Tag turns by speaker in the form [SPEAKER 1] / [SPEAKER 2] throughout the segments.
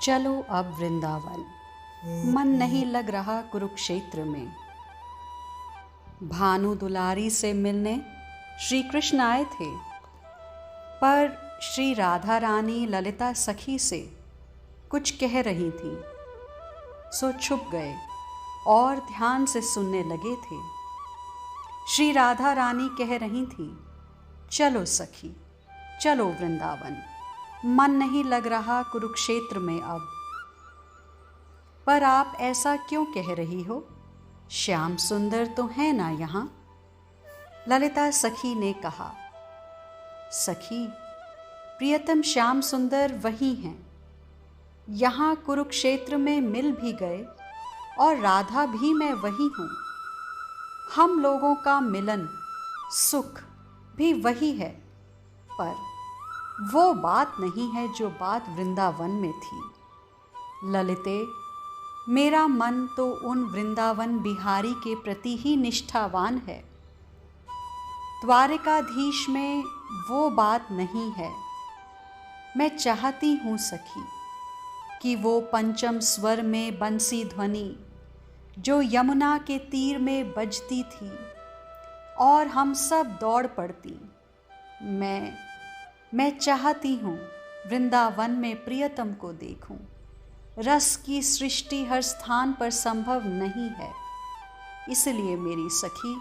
[SPEAKER 1] चलो अब वृंदावन। मन नहीं लग रहा कुरुक्षेत्र में। भानु दुलारी से मिलने श्री कृष्ण आए थे, पर श्री राधा रानी ललिता सखी से कुछ कह रही थी, सो छुप गए और ध्यान से सुनने लगे थे। श्री राधा रानी कह रही थी, चलो सखी, चलो वृंदावन। मन नहीं लग रहा कुरुक्षेत्र में अब। पर आप ऐसा क्यों कह रही हो? श्याम सुंदर तो है ना यहाँ? ललिता सखी ने कहा। सखी, प्रियतम श्याम सुंदर वही हैं। यहाँ कुरुक्षेत्र में मिल भी गए और राधा भी मैं वही हूँ। हम लोगों का मिलन सुख भी वही है, पर वो बात नहीं है जो बात वृंदावन में थी। ललिते, मेरा मन तो उन वृंदावन बिहारी के प्रति ही निष्ठावान है। द्वारिकाधीश में वो बात नहीं है। मैं चाहती हूँ सखी कि वो पंचम स्वर में बंसी ध्वनि जो यमुना के तीर में बजती थी और हम सब दौड़ पड़ती। मैं चाहती हूँ वृंदावन में प्रियतम को देखूं। रस की सृष्टि हर स्थान पर संभव नहीं है, इसलिए मेरी सखी,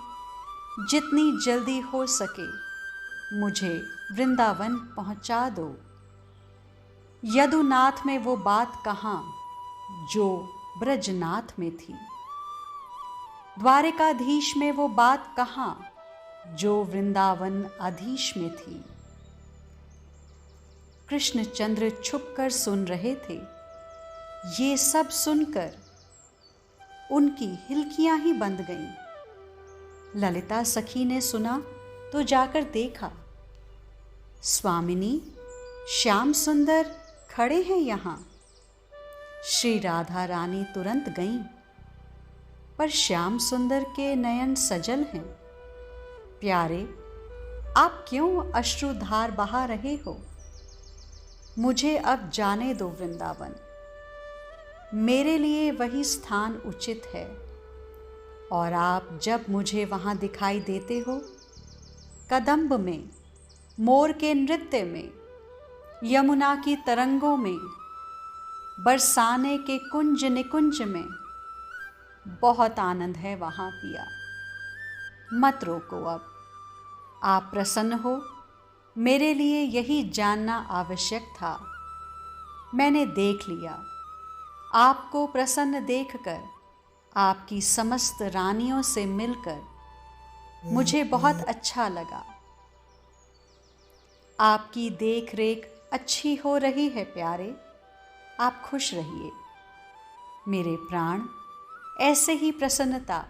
[SPEAKER 1] जितनी जल्दी हो सके मुझे वृंदावन पहुंचा दो। यदुनाथ में वो बात कहाँ जो ब्रजनाथ में थी? द्वारिकाधीश में वो बात कहाँ जो वृंदावन अधीश में थी? कृष्णचंद्र छुपकर सुन रहे थे। ये सब सुनकर उनकी हिलकियां ही बंद गईं। ललिता सखी ने सुना तो जाकर देखा, स्वामिनी, श्याम सुंदर खड़े हैं यहाँ। श्री राधा रानी तुरंत गईं, पर श्याम सुंदर के नयन सजल हैं। प्यारे, आप क्यों अश्रुधार बहा रहे हो? मुझे अब जाने दो वृंदावन। मेरे लिए वही स्थान उचित है, और आप जब मुझे वहाँ दिखाई देते हो, कदम्ब में, मोर के नृत्य में, यमुना की तरंगों में, बरसाने के कुंज निकुंज में, बहुत आनंद है वहाँ पिया। मत रोको अब। आप प्रसन्न हो, मेरे लिए यही जानना आवश्यक था। मैंने देख लिया। आपको प्रसन्न देखकर, आपकी समस्त रानियों से मिलकर मुझे बहुत अच्छा लगा। आपकी देख रेख अच्छी हो रही है प्यारे। आप खुश रहिए। मेरे प्राण, ऐसे ही प्रसन्नता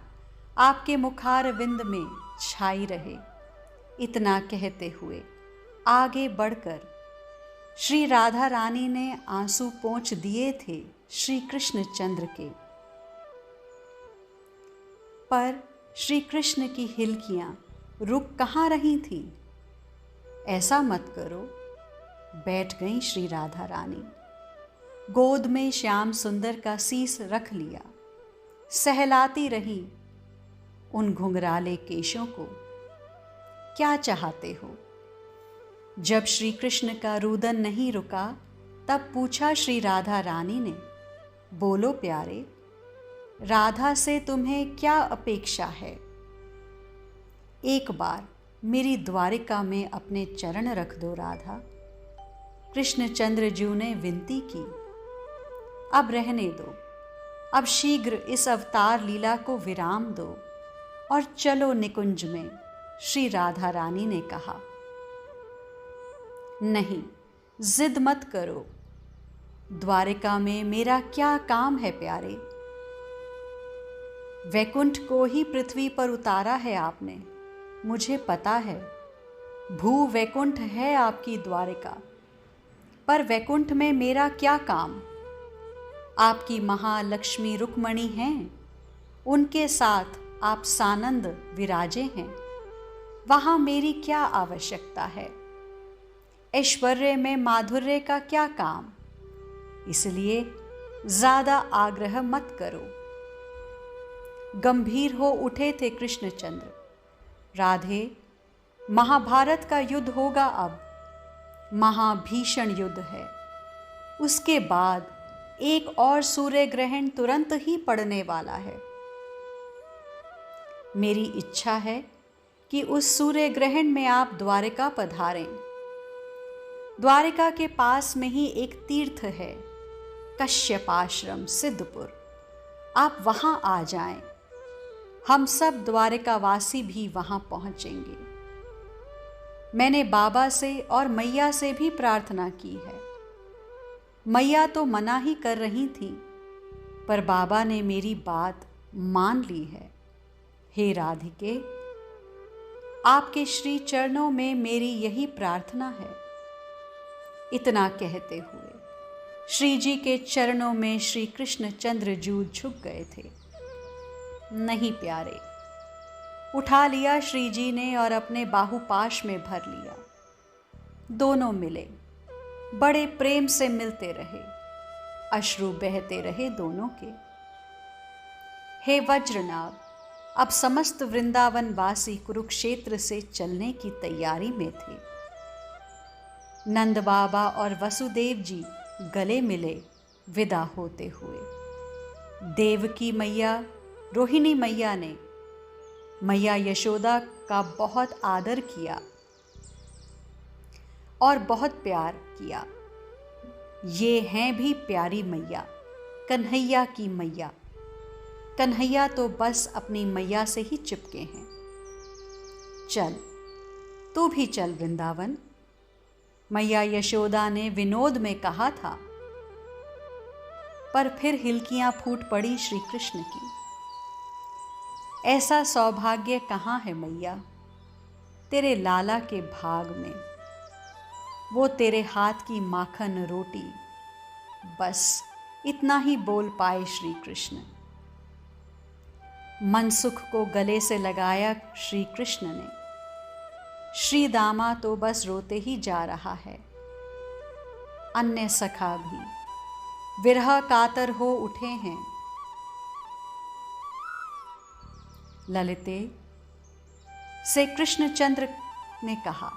[SPEAKER 1] आपके मुखारविंद में छाई रहे। इतना कहते हुए आगे बढ़कर श्री राधा रानी ने आंसू पोंछ दिए थे श्री कृष्णचंद्र के। पर श्री कृष्ण की हिलकियां रुक कहाँ रही थीं? ऐसा मत करो। बैठ गई श्री राधा रानी। गोद में श्याम सुंदर का शीस रख लिया। सहलाती रही उन घुंघराले केशों को। क्या चाहते हो? जब श्री कृष्ण का रुदन नहीं रुका, तब पूछा श्री राधा रानी ने, बोलो प्यारे, राधा से तुम्हें क्या अपेक्षा है? एक बार मेरी द्वारिका में अपने चरण रख दो राधा। कृष्णचंद्र जी ने विनती की। अब रहने दो। अब शीघ्र इस अवतार लीला को विराम दो और चलो निकुंज में। श्री राधा रानी ने कहा। नहीं, जिद मत करो। द्वारिका में मेरा क्या काम है प्यारे? वैकुंठ को ही पृथ्वी पर उतारा है आपने, मुझे पता है। भू वैकुंठ है आपकी द्वारिका, पर वैकुंठ में मेरा क्या काम? आपकी महालक्ष्मी रुक्मणी हैं, उनके साथ आप सानंद विराजे हैं। वहाँ मेरी क्या आवश्यकता है? ऐश्वर्य में माधुर्य का क्या काम? इसलिए ज्यादा आग्रह मत करो। गंभीर हो उठे थे कृष्णचंद्र। राधे, महाभारत का युद्ध होगा अब, महाभीषण युद्ध है। उसके बाद एक और सूर्य ग्रहण तुरंत ही पड़ने वाला है। मेरी इच्छा है कि उस सूर्य ग्रहण में आप द्वारिका पधारें। द्वारिका के पास में ही एक तीर्थ है, कश्यपाश्रम सिद्धपुर। आप वहां आ जाएं। हम सब द्वारिकावासी भी वहां पहुंचेंगे। मैंने बाबा से और मैया से भी प्रार्थना की है। मैया तो मना ही कर रही थी, पर बाबा ने मेरी बात मान ली है। हे राधिके, आपके श्री चरणों में मेरी यही प्रार्थना है। इतना कहते हुए श्री जी के चरणों में श्री कृष्णचंद्र जू झुक गए थे। नहीं प्यारे, उठा लिया श्री जी ने और अपने बाहुपाश में भर लिया। दोनों मिले, बड़े प्रेम से मिलते रहे। अश्रु बहते रहे दोनों के। हे वज्रनाभ, अब समस्त वृंदावन वासी कुरुक्षेत्र से चलने की तैयारी में थे। नंद बाबा और वसुदेव जी गले मिले विदा होते हुए। देवकी मैया, रोहिणी मैया ने मैया यशोदा का बहुत आदर किया और बहुत प्यार किया। ये हैं भी प्यारी मैया, कन्हैया की मैया। कन्हैया तो बस अपनी मैया से ही चिपके हैं। चल, तू भी चल वृंदावन, मैया यशोदा ने विनोद में कहा था। पर फिर हिलकियां फूट पड़ी श्री कृष्ण की। ऐसा सौभाग्य कहाँ है मैया, तेरे लाला के भाग में। वो तेरे हाथ की माखन रोटी, बस इतना ही बोल पाए श्री कृष्ण। मनसुख को गले से लगाया श्री कृष्ण ने। श्री दामा तो बस रोते ही जा रहा है। अन्य सखा भी विरह कातर हो उठे हैं। ललिते से कृष्णचंद्र ने कहा,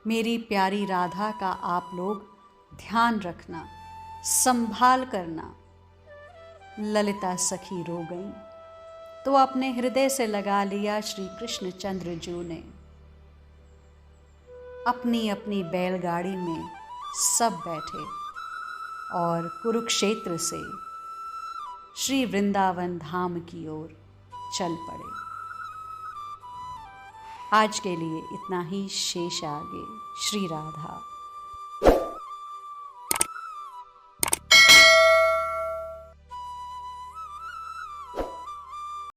[SPEAKER 1] मेरी प्यारी राधा का आप लोग ध्यान रखना, संभाल करना। ललिता सखी रो गई तो अपने हृदय से लगा लिया श्री कृष्णचंद्र जू ने। अपनी अपनी बैलगाड़ी में सब बैठे और कुरुक्षेत्र से श्री वृंदावन धाम की ओर चल पड़े। आज के लिए इतना ही, शेष आगे। श्री राधा।